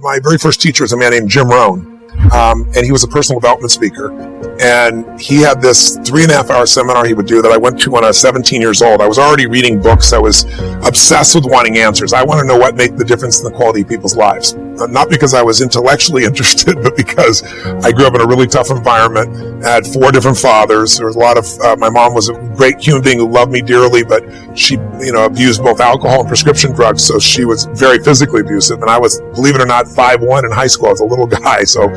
my very first teacher was a man named Jim Rohn. And he was a personal development speaker. And he had this 3.5-hour seminar he would do that I went to when I was 17 years old. I was already reading books. I was obsessed with wanting answers. I want to know what made the difference in the quality of people's lives. Not because I was intellectually interested, but because I grew up in a really tough environment. I had 4 different fathers. There was a lot of, my mom was a great human being who loved me dearly, but she, abused both alcohol and prescription drugs. So she was very physically abusive. And I was, believe it or not, 5'1" in high school. I was a little guy. So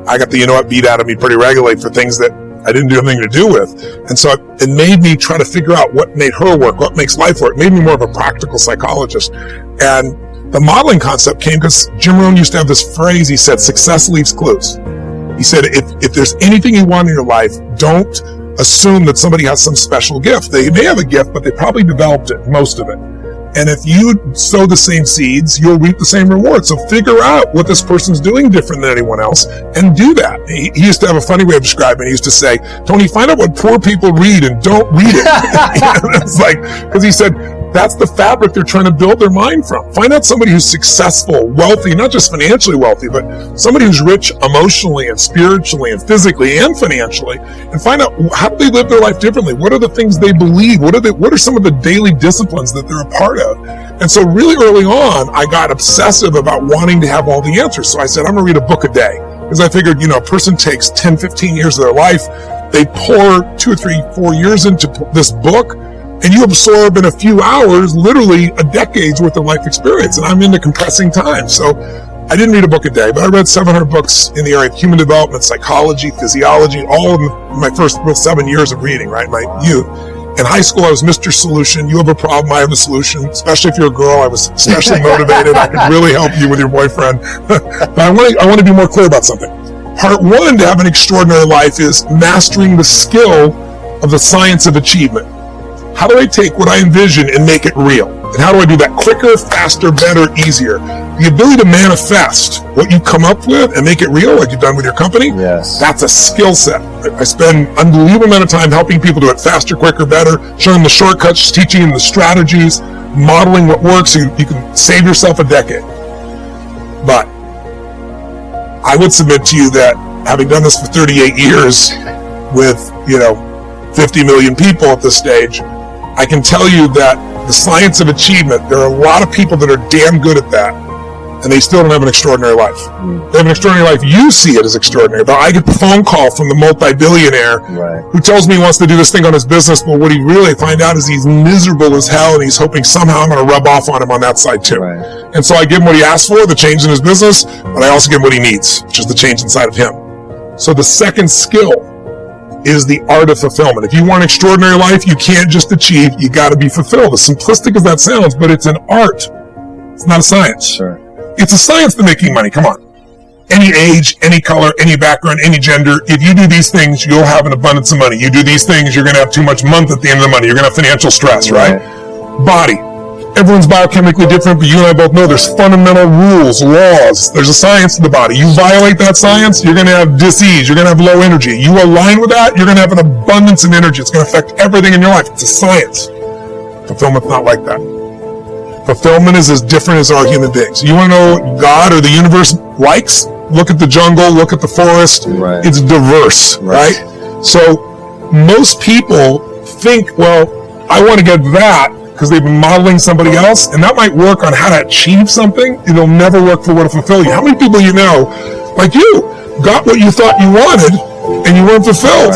I got the beat out of me pretty regularly for things that I didn't do anything to do with. And so it made me try to figure out what made her work, what makes life work. It made me more of a practical psychologist. And the modeling concept came because Jim Rohn used to have this phrase. He said, success leaves clues. He said, if there's anything you want in your life, don't assume that somebody has some special gift. They may have a gift, but they probably developed it, most of it. And if you sow the same seeds, you'll reap the same reward. So figure out what this person's doing different than anyone else and do that. He used to have a funny way of describing it. He used to say, Tony, find out what poor people read and don't read it. It's like, because he said, that's the fabric they're trying to build their mind from. Find out somebody who's successful, wealthy, not just financially wealthy, but somebody who's rich emotionally and spiritually and physically and financially, and find out how do they live their life differently? What are the things they believe? What are some of the daily disciplines that they're a part of? And so really early on, I got obsessive about wanting to have all the answers. So I said, I'm going to read a book a day. Because I figured, a person takes 10, 15 years of their life, they pour 2 or 3, 4 years into this book, and you absorb in a few hours, literally a decade's worth of life experience. And I'm into compressing time. So I didn't read a book a day, but I read 700 books in the area of human development, psychology, physiology, all of my first 7 years of reading, right? My youth. In high school, I was Mr. Solution. You have a problem, I have a solution. Especially if you're a girl, I was especially motivated. I could really help you with your boyfriend. But I want to be more clear about something. Part 1 to have an extraordinary life is mastering the skill of the science of achievement. How do I take what I envision and make it real? And how do I do that quicker, faster, better, easier? The ability to manifest what you come up with and make it real, like you've done with your company, yes, that's a skill set. I spend an unbelievable amount of time helping people do it faster, quicker, better, showing them the shortcuts, teaching them the strategies, modeling what works so you can save yourself a decade. But I would submit to you that having done this for 38 years with, 50 million people at this stage, I can tell you that the science of achievement, there are a lot of people that are damn good at that, and they still don't have an extraordinary life. They have an extraordinary life. You see it as extraordinary. But I get the phone call from the multi-billionaire who tells me he wants to do this thing on his business, but what he really find out is he's miserable as hell, and he's hoping somehow I'm going to rub off on him on that side too. And so I give him what he asked for, the change in his business, but I also give him what he needs, which is the change inside of him. So the second skill is the art of fulfillment. If you want an extraordinary life, you can't just achieve, you got to be fulfilled. As simplistic as that sounds, but it's an art. It's not a science. Sure. It's a science to making money. Come on. Any age, any color, any background, any gender, if you do these things, you'll have an abundance of money. You do these things, you're going to have too much month at the end of the money. You're going to have financial stress, right? Body. Everyone's biochemically different, but you and I both know there's fundamental rules, laws. There's a science to the body. You violate that science, you're going to have disease. You're going to have low energy. You align with that, you're going to have an abundance of energy. It's going to affect everything in your life. It's a science. Fulfillment's not like that. Fulfillment is as different as our human beings. You want to know what God or the universe likes? Look at the jungle, look at the forest. It's diverse, right? So most people think, well, I want to get that because they've been modeling somebody else, and that might work on how to achieve something. It'll never work for what to fulfill you. How many people you know, like you, got what you thought you wanted, and you weren't fulfilled?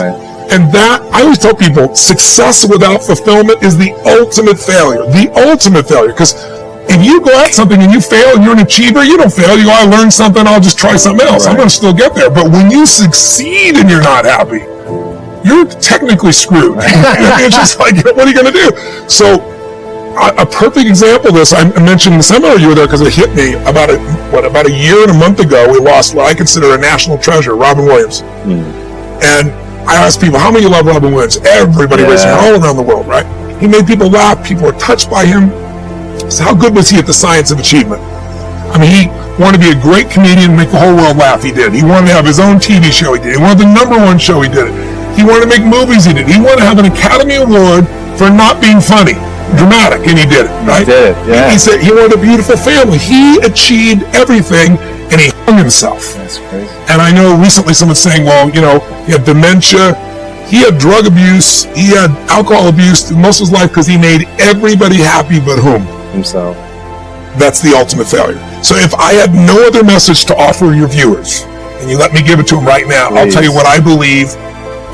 And that, I always tell people, success without fulfillment is the ultimate failure. The ultimate failure. Because if you go at something and you fail and you're an achiever, you don't fail. You go, I learned something, I'll just try something else. I'm going to still get there. But when you succeed and you're not happy, you're technically screwed. It's just like, what are you going to do? So, a perfect example of this, I mentioned the seminar you were there because it hit me about a year and a month ago. We lost what I consider a national treasure, Robin Williams. And I asked people, how many love Robin Williams? Everybody raised him all around the world, right? He made people laugh. People were touched by him. So how good was he at the science of achievement? I mean, he wanted to be a great comedian and make the whole world laugh. He did. He wanted to have his own TV show. He did. He wanted the #1 show. He did it. He wanted to make movies. He did. He wanted to have an Academy Award for not being funny. Dramatic, and he did it, right? He did it, yeah. He said he wanted a beautiful family. He achieved everything, and he himself. That's crazy. And I know recently someone saying, well, he had dementia, he had drug abuse, he had alcohol abuse most of his life because he made everybody happy but whom? Himself. That's the ultimate failure. So if I had no other message to offer your viewers, and you let me give it to them right now, please. I'll tell you what I believe.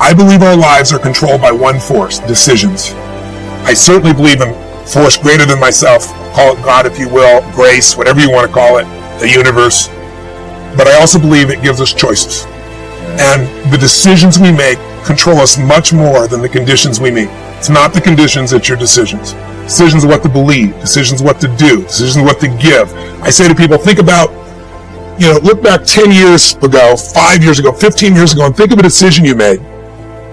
I believe our lives are controlled by one force, decisions. I certainly believe in force greater than myself, call it God if you will, grace, whatever you want to call it, the universe. But I also believe it gives us choices. And the decisions we make control us much more than the conditions we meet. It's not the conditions, it's your decisions. Decisions of what to believe, decisions of what to do, decisions of what to give. I say to people, think about, look back 10 years ago, 5 years ago, 15 years ago, and think of a decision you made.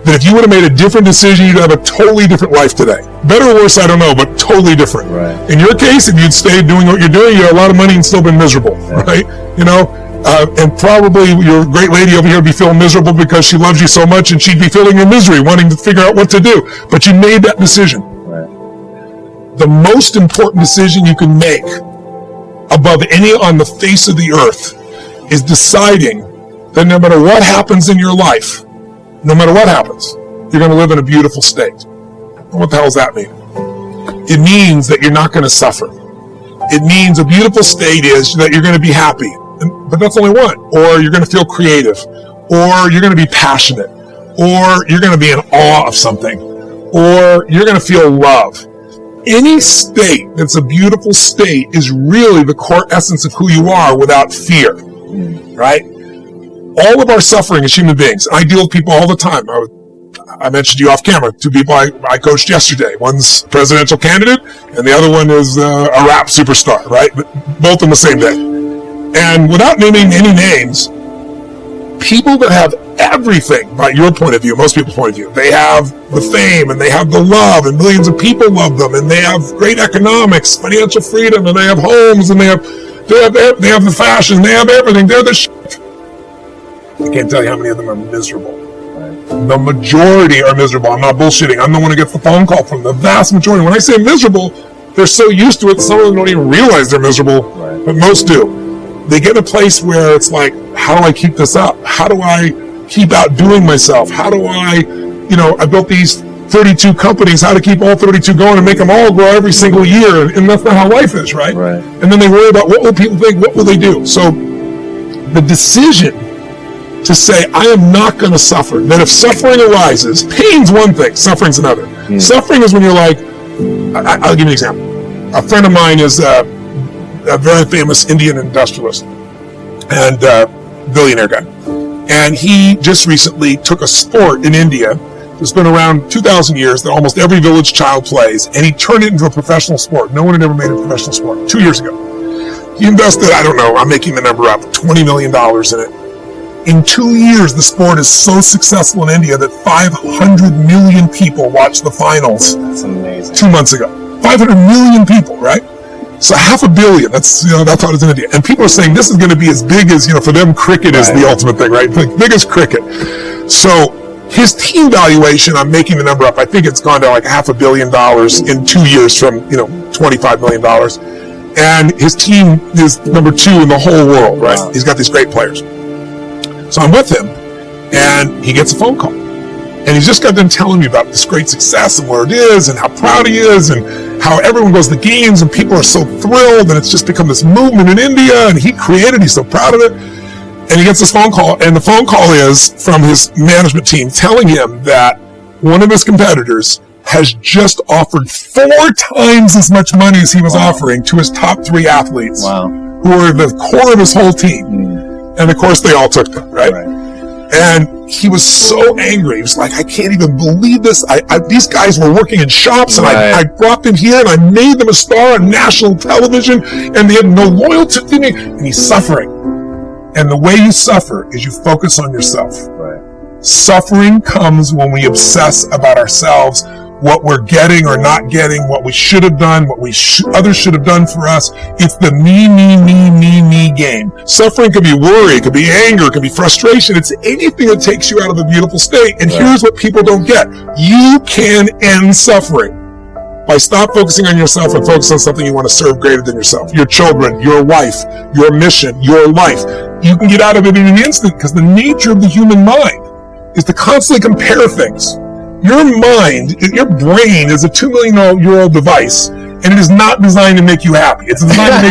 That if you would have made a different decision, you'd have a totally different life today. Better or worse, I don't know, but totally different. Right. In your case, if you'd stayed doing what you're doing, you had a lot of money and still been miserable, right? And probably your great lady over here would be feeling miserable because she loves you so much and she'd be feeling your misery, wanting to figure out what to do. But you made that decision. Right. The most important decision you can make above any on the face of the earth is deciding that no matter what happens in your life, no matter what happens, you're going to live in a beautiful state. And what the hell does that mean? It means that you're not going to suffer. It means a beautiful state is that you're going to be happy. But that's only one. Or you're going to feel creative. Or you're going to be passionate. Or you're going to be in awe of something. Or you're going to feel love. Any state that's a beautiful state is really the core essence of who you are without fear. Right? All of our suffering as human beings, I deal with people all the time. I mentioned you off camera, two people I coached yesterday. One's a presidential candidate, and the other one is a rap superstar, right? But both on the same day. And without naming any names, people that have everything, by your point of view, most people's point of view, they have the fame, and they have the love, and millions of people love them, and they have great economics, financial freedom, and they have homes, and they have the fashion, they have everything. They're the shit. I can't tell you how many of them are miserable. Right. The majority are miserable. I'm not bullshitting. I'm the one who gets the phone call from the vast majority. When I say miserable, they're so used to it, some of them don't even realize they're miserable, right. But most do. They get in a place where it's like, how do I keep this up? How do I keep outdoing myself? How do I, I built these 32 companies, how to keep all 32 going and make them all grow every single year. And that's not how life is, right? Right. And then they worry about what will people think, what will they do? So the decision to say, I am not going to suffer. That if suffering arises, pain's one thing, suffering's another. Suffering is when you're like, I'll give you an example. A friend of mine is a very famous Indian industrialist and billionaire guy. And he just recently took a sport in India that's been around 2,000 years that almost every village child plays, and he turned it into a professional sport. No one had ever made a professional sport 2 years ago. He invested, I don't know, I'm making the number up, $20 million in it. In 2 years, the sport is so successful in India that 500 million people watched the finals. That's amazing. 2 months ago. 500 million people, right? So 500 million, that's how it is in India. And people are saying this is going to be as big as, for them, cricket is the ultimate thing, right? The biggest cricket. So his team valuation, I'm making the number up, I think it's gone to like $500 million in 2 years from, $25 million. And his team is number 2 in the whole world, right? Wow. He's got these great players. So I'm with him, and he gets a phone call. And he's just got them telling me about this great success and where it is and how proud he is and how everyone goes to games and people are so thrilled and it's just become this movement in India and he created, he's so proud of it. And he gets this phone call, and the phone call is from his management team telling him that one of his competitors has just offered 4 times as much money as he was offering to his top 3 athletes who are the core of his whole team. And of course, they all took them, right? And he was so angry. He was like, I can't even believe this. These guys were working in shops, and I brought them here, and I made them a star on national television, and they had no loyalty to me. And he's suffering. And the way you suffer is you focus on yourself. Suffering comes when we obsess about ourselves, what we're getting or not getting, what we should have done, what others should have done for us. It's the me game. Suffering could be worry, it could be anger, it could be frustration. It's anything that takes you out of a beautiful state. And here's what people don't get. You can end suffering. by stop focusing on yourself and focus on something you want to serve greater than yourself. Your children, your wife, your mission, your life. You can get out of it in an instant because the nature of the human mind is to constantly compare things. Your mind, your brain is a 2 million year old device, and it is not designed to make you happy. It's designed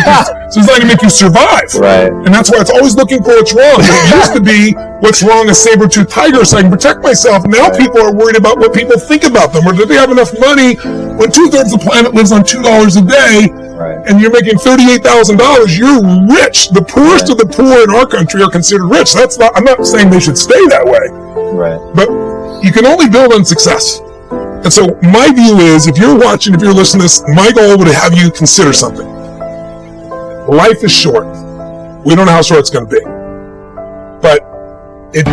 to make you survive. Right. And that's why it's always looking for what's wrong. It used to be what's wrong, a saber-toothed tiger, so I can protect myself. Now people are worried about what people think about them, or do they have enough money when 2/3 of the planet lives on $2 a day, and you're making $38,000, you're rich. The poorest of the poor in our country are considered rich. I'm not saying they should stay that way. Right. But you can only build on success. And so my view is, if you're watching, if you're listening to this, my goal would have you consider something. Life is short. We don't know how short it's going to be. But it...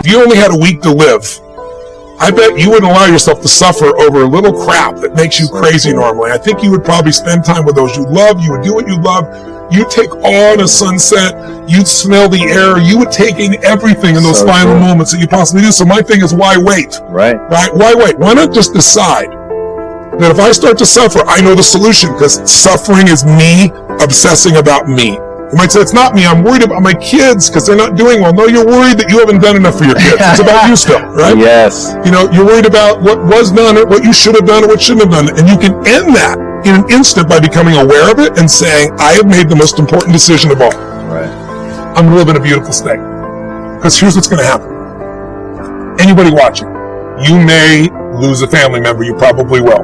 If you only had a week to live, I bet you wouldn't allow yourself to suffer over a little crap that makes you crazy normally. I think you would probably spend time with those you love. You would do what you love. You'd take awe in a sunset. You'd smell the air. You would take in everything in those final moments that you possibly do. So my thing is, why wait? Right. Why wait? Why not just decide that if I start to suffer, I know the solution, because suffering is me obsessing about me. You might say, it's not me, I'm worried about my kids because they're not doing well. No, you're worried that you haven't done enough for your kids. It's about you still, right? Yes. You know, you're worried about what was done or what you should have done or what shouldn't have done. And you can end that in an instant by becoming aware of it and saying, I have made the most important decision of all. Right. I'm going to live in a beautiful state. Because here's what's going to happen. Anybody watching, you may lose a family member, you probably will.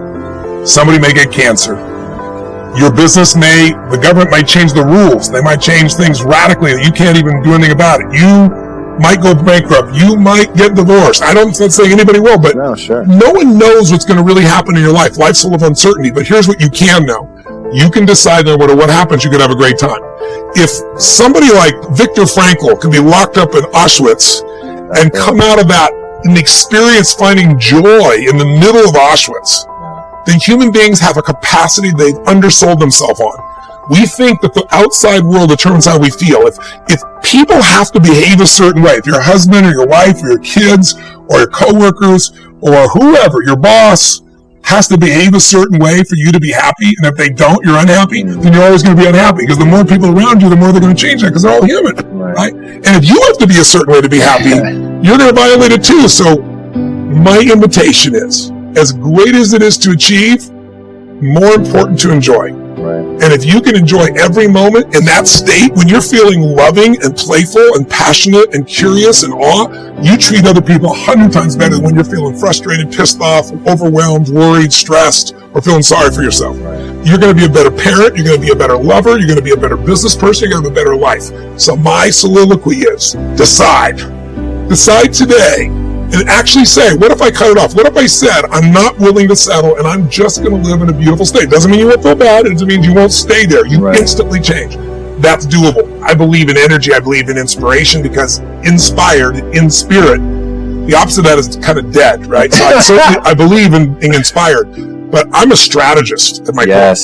Somebody may get cancer. Your business the government might change the rules. They might change things radically that you can't even do anything about it. You might go bankrupt. You might get divorced. I'm not saying anybody will, but no one knows what's going to really happen in your life. Life's full of uncertainty, but here's what you can know. You can decide no matter what happens, you can have a great time. If somebody like Viktor Frankl can be locked up in Auschwitz and come out of that and experience finding joy in the middle of Auschwitz, then human beings have a capacity they've undersold themselves on. We think that the outside world determines how we feel. If people have to behave a certain way, if your husband or your wife or your kids or your coworkers or whoever, your boss, has to behave a certain way for you to be happy, and if they don't, you're unhappy, then you're always going to be unhappy, because the more people around you, the more they're going to change that, because they're all human, right? And if you have to be a certain way to be happy, you're going to violate it too. So my invitation is, as great as it is to achieve, more important to enjoy. And if you can enjoy every moment in that state, when you're feeling loving and playful and passionate and curious and awe, you treat other people 100 times better than when you're feeling frustrated, pissed off, overwhelmed, worried, stressed, or feeling sorry for yourself. You're going to be a better parent, you're going to be a better lover, you're going to be a better business person, you're going to have a better life. So my soliloquy is, decide. Decide today. And actually say, what if I cut it off? What if I said, I'm not willing to settle and I'm just going to live in a beautiful state? Doesn't mean you won't feel bad. It doesn't mean you won't stay there. You instantly change. That's doable. I believe in energy. I believe in inspiration, because inspired, in spirit, the opposite of that is kind of dead, right? So I believe in being inspired. But I'm a strategist at my core. And,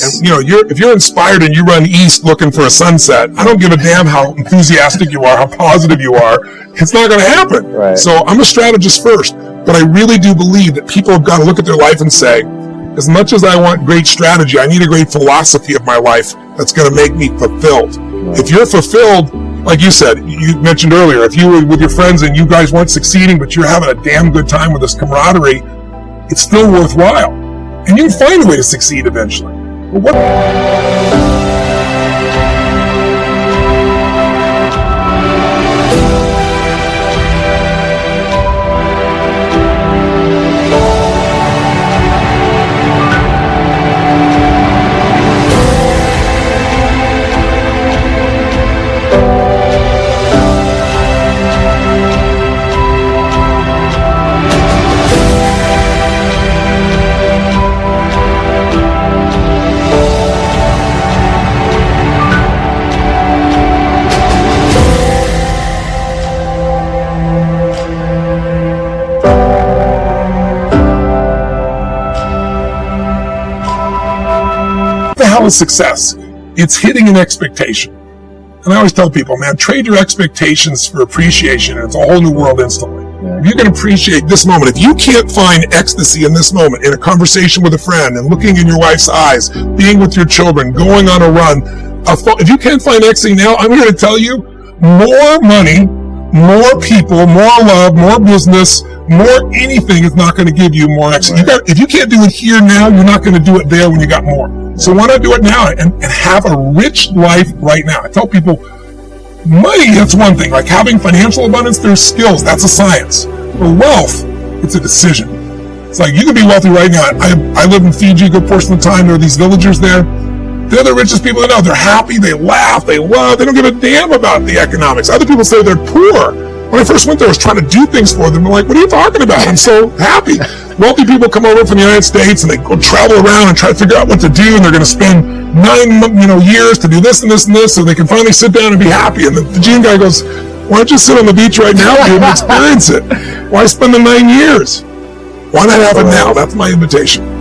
if you're inspired and you run east looking for a sunset, I don't give a damn how enthusiastic you are, how positive you are. It's not going to happen. So I'm a strategist first. But I really do believe that people have got to look at their life and say, as much as I want great strategy, I need a great philosophy of my life that's going to make me fulfilled. If you're fulfilled, like you said, you mentioned earlier, if you were with your friends and you guys weren't succeeding, but you're having a damn good time with this camaraderie, it's still worthwhile. And you can find a way to succeed eventually. But what... hell is success? It's hitting an expectation. And I always tell people, man, trade your expectations for appreciation, and it's a whole new world instantly. Yeah. If you can appreciate this moment, if you can't find ecstasy in this moment, in a conversation with a friend, and looking in your wife's eyes, being with your children, going on a run, if you can't find ecstasy now, I'm here to tell you, more money, more people, more love, more business, more anything is not going to give you more ecstasy. Right. If you can't do it here now, you're not going to do it there when you got more. So why not do it now and have a rich life right now? I tell people, money, that's one thing. Like having financial abundance, there's skills. That's a science. But wealth, it's a decision. It's like you can be wealthy right now. I live in Fiji a good portion of the time. There are these villagers there. They're the richest people I know. They're happy. They laugh. They love. They don't give a damn about the economics. Other people say they're poor. When I first went there, I was trying to do things for them. They're like, what are you talking about? I'm so happy. Wealthy people come over from the United States and they go travel around and try to figure out what to do, and they're going to spend 9 years to do this and this and this so they can finally sit down and be happy. And the gene guy goes, why don't you sit on the beach right now, dude, and experience it? Why spend the 9 years? Why not have it now? That's my invitation.